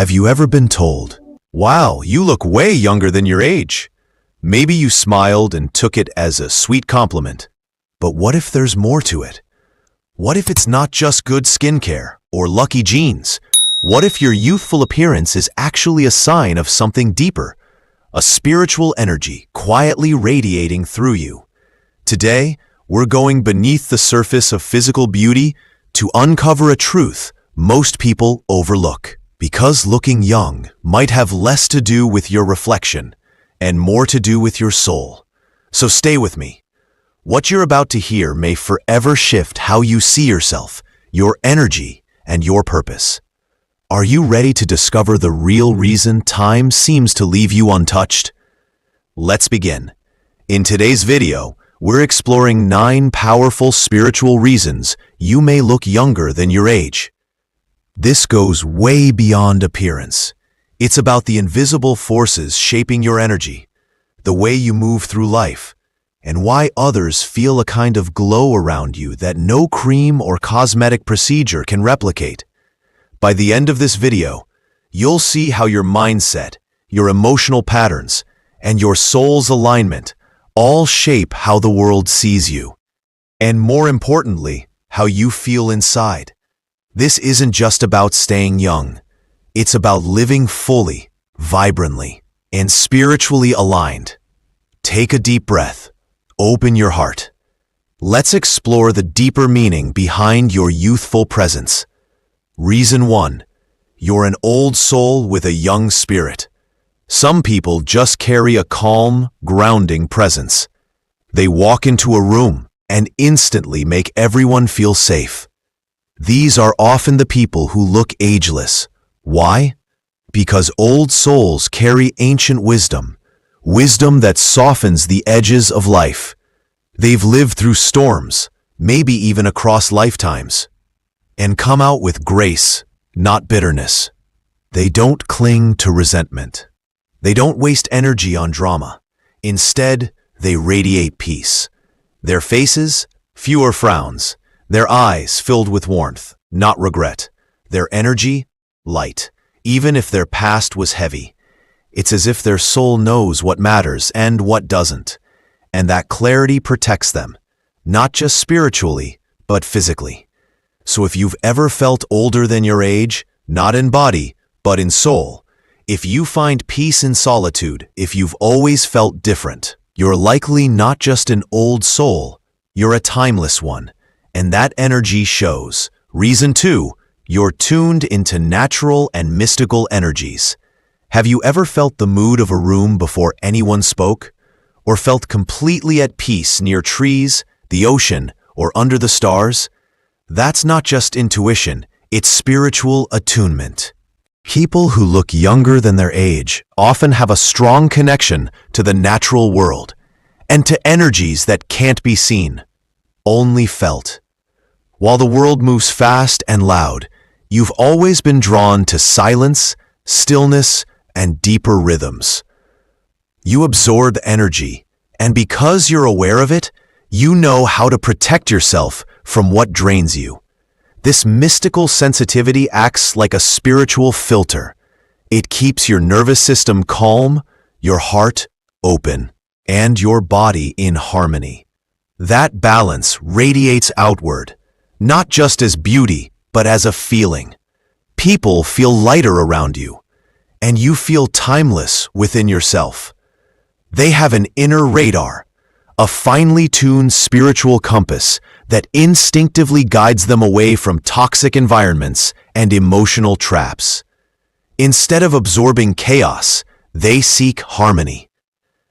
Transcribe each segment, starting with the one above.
Have you ever been told, "Wow, you look way younger than your age"? Maybe you smiled and took it as a sweet compliment. But what if there's more to it? What if it's not just good skincare or lucky genes? What if your youthful appearance is actually a sign of something deeper, a spiritual energy quietly radiating through you? Today, we're going beneath the surface of physical beauty to uncover a truth most people overlook. Because looking young might have less to do with your reflection and more to do with your soul. So stay with me. What you're about to hear may forever shift how you see yourself, your energy, and your purpose. Are you ready to discover the real reason time seems to leave you untouched? Let's begin. In today's video, we're exploring 9 powerful spiritual reasons you may look younger than your age. This goes way beyond appearance. It's about the invisible forces shaping your energy, the way you move through life, and why others feel a kind of glow around you that no cream or cosmetic procedure can replicate. By the end of this video, you'll see how your mindset, your emotional patterns, and your soul's alignment all shape how the world sees you, and more importantly, how you feel inside. This isn't just about staying young. It's about living fully, vibrantly, and spiritually aligned. Take a deep breath. Open your heart. Let's explore the deeper meaning behind your youthful presence. Reason 1. You're an old soul with a young spirit. Some people just carry a calm, grounding presence. They walk into a room and instantly make everyone feel safe. These are often the people who look ageless. Why? Because old souls carry ancient wisdom, wisdom that softens the edges of life. They've lived through storms, maybe even across lifetimes, and come out with grace, not bitterness. They don't cling to resentment. They don't waste energy on drama. Instead, they radiate peace. Their faces, fewer frowns. Their eyes filled with warmth, not regret. Their energy, light. Even if their past was heavy, it's as if their soul knows what matters and what doesn't. And that clarity protects them, not just spiritually, but physically. So if you've ever felt older than your age, not in body, but in soul, if you find peace in solitude, if you've always felt different, you're likely not just an old soul, you're a timeless one. And that energy shows. Reason 2, you're tuned into natural and mystical energies. Have you ever felt the mood of a room before anyone spoke? Or felt completely at peace near trees, the ocean, or under the stars? That's not just intuition, it's spiritual attunement. People who look younger than their age often have a strong connection to the natural world and to energies that can't be seen, only felt. While the world moves fast and loud, you've always been drawn to silence, stillness, and deeper rhythms. You absorb energy, and because you're aware of it, you know how to protect yourself from what drains you. This mystical sensitivity acts like a spiritual filter. It keeps your nervous system calm, your heart open, and your body in harmony. That balance radiates outward, not just as beauty, but as a feeling. People feel lighter around you, and you feel timeless within yourself. They have an inner radar, a finely tuned spiritual compass that instinctively guides them away from toxic environments and emotional traps. Instead of absorbing chaos, they seek harmony.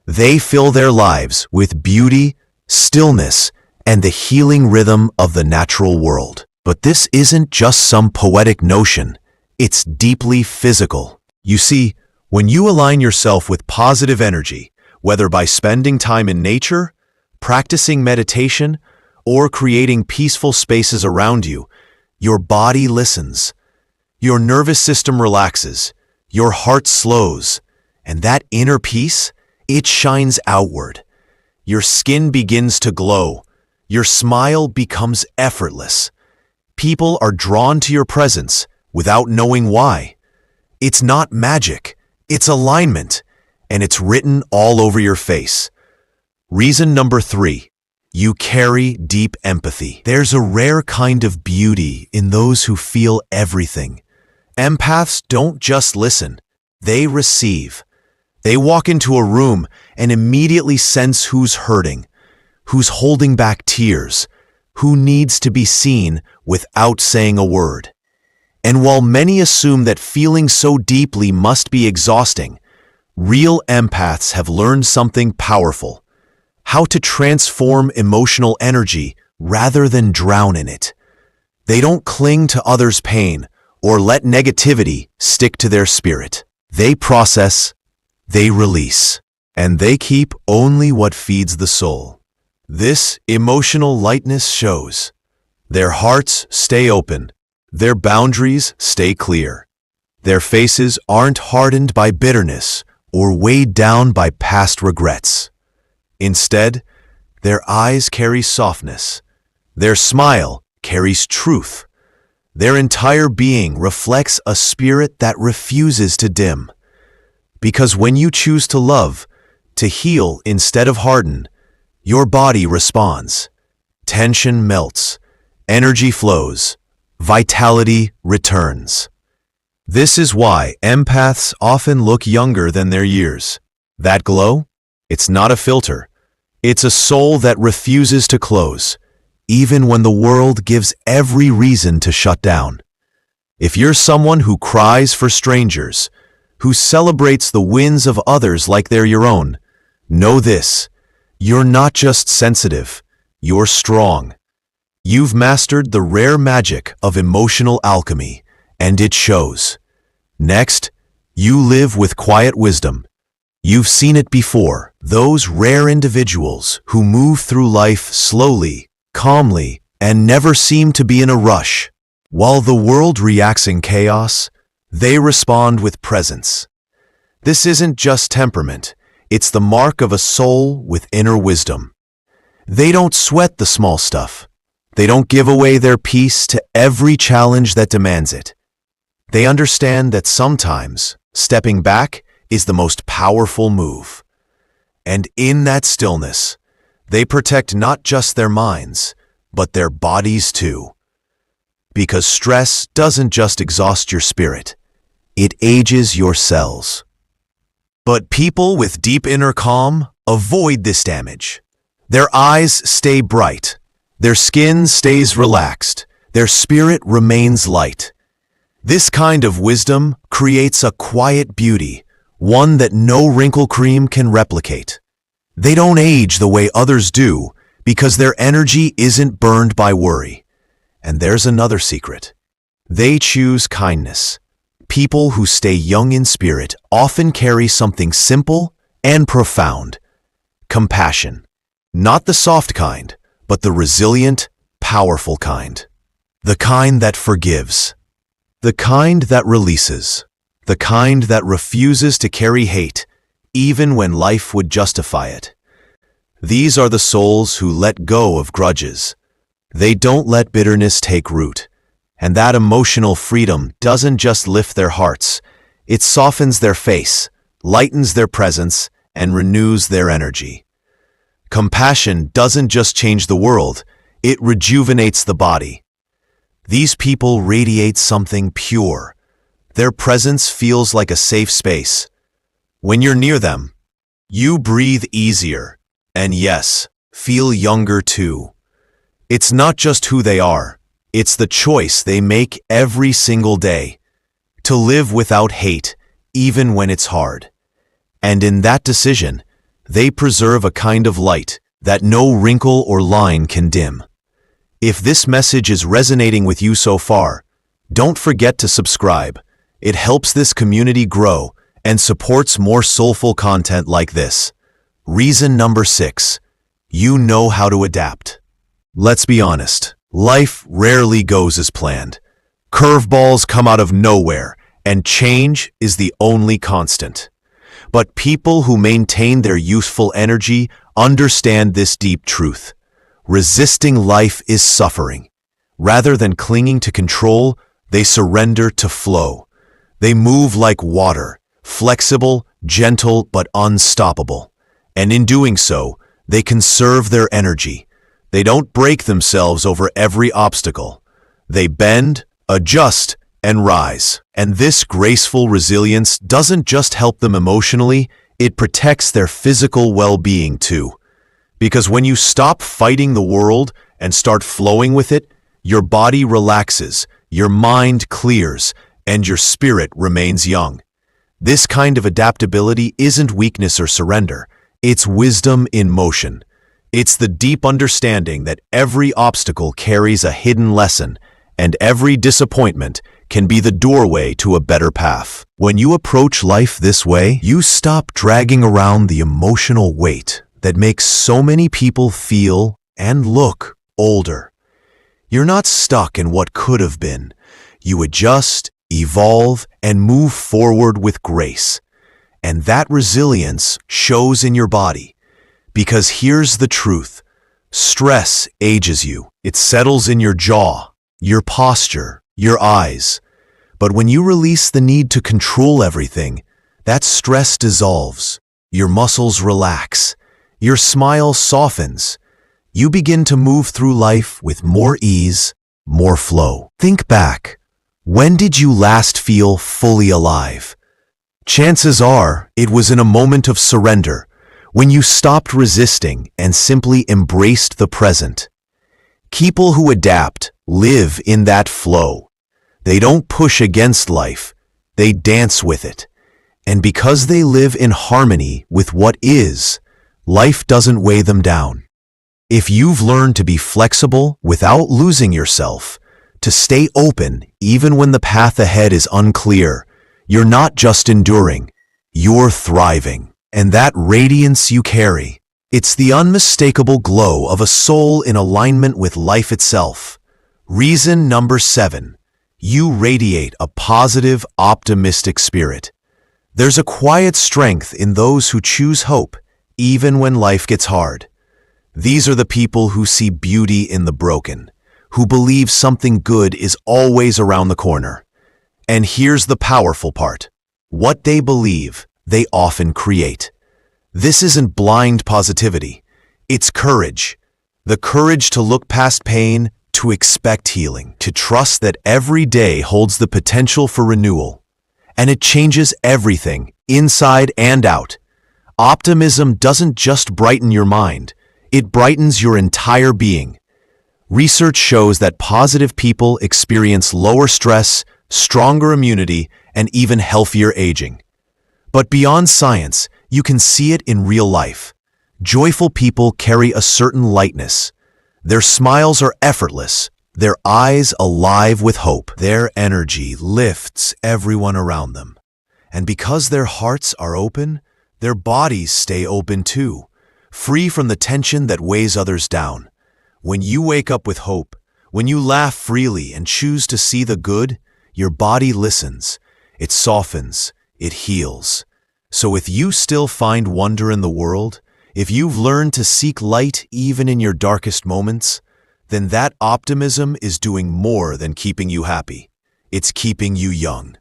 They fill their lives with beauty, stillness, and the healing rhythm of the natural world. But this isn't just some poetic notion, it's deeply physical. You see, when you align yourself with positive energy, whether by spending time in nature, practicing meditation, or creating peaceful spaces around you, your body listens, your nervous system relaxes, your heart slows, and that inner peace, it shines outward. Your skin begins to glow. Your smile becomes effortless. People are drawn to your presence without knowing why. It's not magic, it's alignment, and it's written all over your face. Reason number 3, you carry deep empathy. There's a rare kind of beauty in those who feel everything. Empaths don't just listen, they receive. They walk into a room and immediately sense who's hurting, who's holding back tears, who needs to be seen without saying a word. And while many assume that feeling so deeply must be exhausting, real empaths have learned something powerful: how to transform emotional energy rather than drown in it. They don't cling to others' pain or let negativity stick to their spirit. They process, they release, and they keep only what feeds the soul. This emotional lightness shows. Their hearts stay open, their boundaries stay clear. Their faces aren't hardened by bitterness or weighed down by past regrets. Instead, their eyes carry softness. Their smile carries truth. Their entire being reflects a spirit that refuses to dim. Because when you choose to love, to heal instead of harden, your body responds. Tension melts, energy flows, vitality returns. This is why empaths often look younger than their years. That glow? It's not a filter. It's a soul that refuses to close, even when the world gives every reason to shut down. If you're someone who cries for strangers, who celebrates the wins of others like they're your own, know this: you're not just sensitive, you're strong. You've mastered the rare magic of emotional alchemy, and it shows. Next, you live with quiet wisdom. You've seen it before, those rare individuals who move through life slowly, calmly, and never seem to be in a rush. While the world reacts in chaos, they respond with presence. This isn't just temperament, it's the mark of a soul with inner wisdom. They don't sweat the small stuff. They don't give away their peace to every challenge that demands it. They understand that sometimes stepping back is the most powerful move. And in that stillness, they protect not just their minds, but their bodies too. Because stress doesn't just exhaust your spirit, it ages your cells. But people with deep inner calm avoid this damage. Their eyes stay bright, their skin stays relaxed, their spirit remains light. This kind of wisdom creates a quiet beauty, one that no wrinkle cream can replicate. They don't age the way others do because their energy isn't burned by worry. And there's another secret. They choose kindness. People who stay young in spirit often carry something simple and profound: compassion. Not the soft kind, but the resilient, powerful kind. The kind that forgives. The kind that releases. The kind that refuses to carry hate, even when life would justify it. These are the souls who let go of grudges. They don't let bitterness take root. And that emotional freedom doesn't just lift their hearts, it softens their face, lightens their presence, and renews their energy. Compassion doesn't just change the world, it rejuvenates the body. These people radiate something pure. Their presence feels like a safe space. When you're near them, you breathe easier, and yes, feel younger too. It's not just who they are, it's the choice they make every single day, to live without hate, even when it's hard. And in that decision, they preserve a kind of light that no wrinkle or line can dim. If this message is resonating with you so far, don't forget to subscribe. It helps this community grow and supports more soulful content like this. Reason number 6, you know how to adapt. Let's be honest, life rarely goes as planned. Curveballs come out of nowhere, and change is the only constant. But people who maintain their youthful energy understand this deep truth. Resisting life is suffering. Rather than clinging to control, they surrender to flow. They move like water, flexible, gentle, but unstoppable. And in doing so, they conserve their energy. They don't break themselves over every obstacle. They bend, adjust, and rise. And this graceful resilience doesn't just help them emotionally, it protects their physical well-being too. Because when you stop fighting the world and start flowing with it, your body relaxes, your mind clears, and your spirit remains young. This kind of adaptability isn't weakness or surrender. It's wisdom in motion. It's the deep understanding that every obstacle carries a hidden lesson, and every disappointment can be the doorway to a better path. When you approach life this way, you stop dragging around the emotional weight that makes so many people feel and look older. You're not stuck in what could have been. You adjust, evolve, and move forward with grace. And that resilience shows in your body. Because here's the truth. Stress ages you. It settles in your jaw, your posture, your eyes. But when you release the need to control everything, that stress dissolves. Your muscles relax. Your smile softens. You begin to move through life with more ease, more flow. Think back. When did you last feel fully alive? Chances are it was in a moment of surrender, when you stopped resisting and simply embraced the present. People who adapt live in that flow. They don't push against life, they dance with it. And because they live in harmony with what is, life doesn't weigh them down. If you've learned to be flexible without losing yourself, to stay open even when the path ahead is unclear, you're not just enduring, you're thriving. And that radiance you carry, it's the unmistakable glow of a soul in alignment with life itself. Reason number 7, you radiate a positive, optimistic spirit. There's a quiet strength in those who choose hope, even when life gets hard. These are the people who see beauty in the broken, who believe something good is always around the corner. And here's the powerful part. What they believe, they often create. This isn't blind positivity. It's courage. The courage to look past pain, to expect healing, to trust that every day holds the potential for renewal. And it changes everything, inside and out. Optimism doesn't just brighten your mind, it brightens your entire being. Research shows that positive people experience lower stress, stronger immunity, and even healthier aging. But beyond science, you can see it in real life. Joyful people carry a certain lightness. Their smiles are effortless, their eyes alive with hope. Their energy lifts everyone around them. And because their hearts are open, their bodies stay open too, free from the tension that weighs others down. When you wake up with hope, when you laugh freely and choose to see the good, your body listens, it softens, it heals. So if you still find wonder in the world, if you've learned to seek light even in your darkest moments, then that optimism is doing more than keeping you happy. It's keeping you young.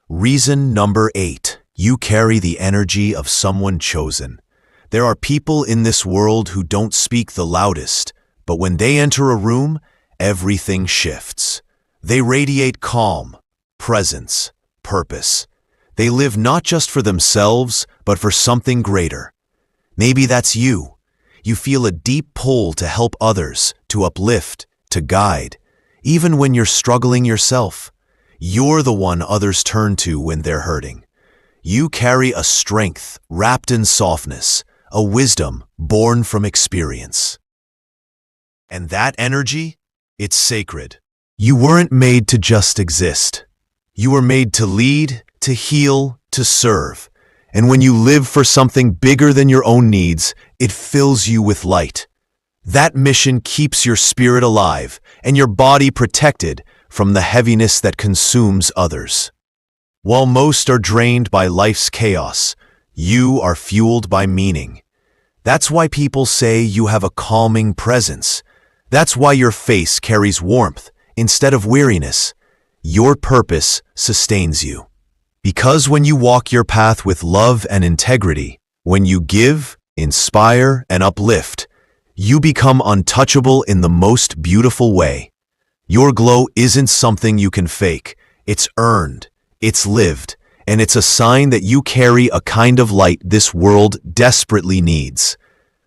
Reason number 8, you carry the energy of someone chosen. There are people in this world who don't speak the loudest, but when they enter a room, everything shifts. They radiate calm, presence, purpose. They live not just for themselves, but for something greater. Maybe that's you. You feel a deep pull to help others, to uplift, to guide. Even when you're struggling yourself, you're the one others turn to when they're hurting. You carry a strength wrapped in softness, a wisdom born from experience. And that energy, it's sacred. You weren't made to just exist. You were made to lead, to heal, to serve. And when you live for something bigger than your own needs, it fills you with light. That mission keeps your spirit alive and your body protected from the heaviness that consumes others. While most are drained by life's chaos, you are fueled by meaning. That's why people say you have a calming presence. That's why your face carries warmth instead of weariness. Your purpose sustains you. Because when you walk your path with love and integrity, when you give, inspire, and uplift, you become untouchable in the most beautiful way. Your glow isn't something you can fake. It's earned, it's lived, and it's a sign that you carry a kind of light this world desperately needs.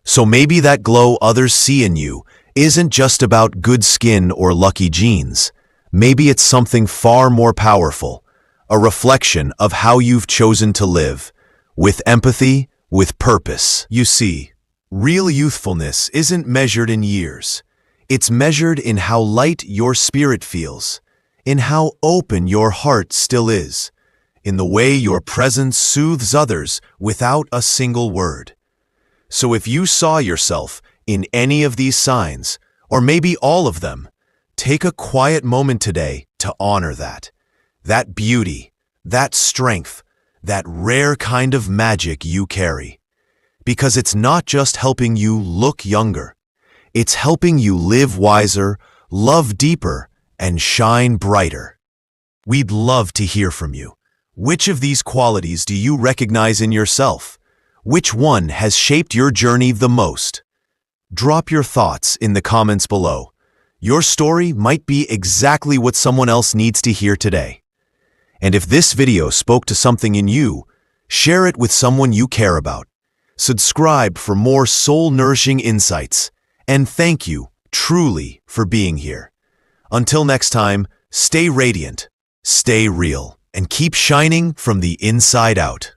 So maybe that glow others see in you isn't just about good skin or lucky genes. Maybe it's something far more powerful, a reflection of how you've chosen to live, with empathy, with purpose. You see, real youthfulness isn't measured in years. It's measured in how light your spirit feels, in how open your heart still is, in the way your presence soothes others without a single word. So if you saw yourself in any of these signs, or maybe all of them, take a quiet moment today to honor that beauty, that strength, that rare kind of magic you carry. Because it's not just helping you look younger, it's helping you live wiser, love deeper, and shine brighter. We'd love to hear from you. Which of these qualities do you recognize in yourself? Which one has shaped your journey the most? Drop your thoughts in the comments below. Your story might be exactly what someone else needs to hear today. And if this video spoke to something in you, share it with someone you care about. Subscribe for more soul-nourishing insights. And thank you, truly, for being here. Until next time, stay radiant, stay real, and keep shining from the inside out.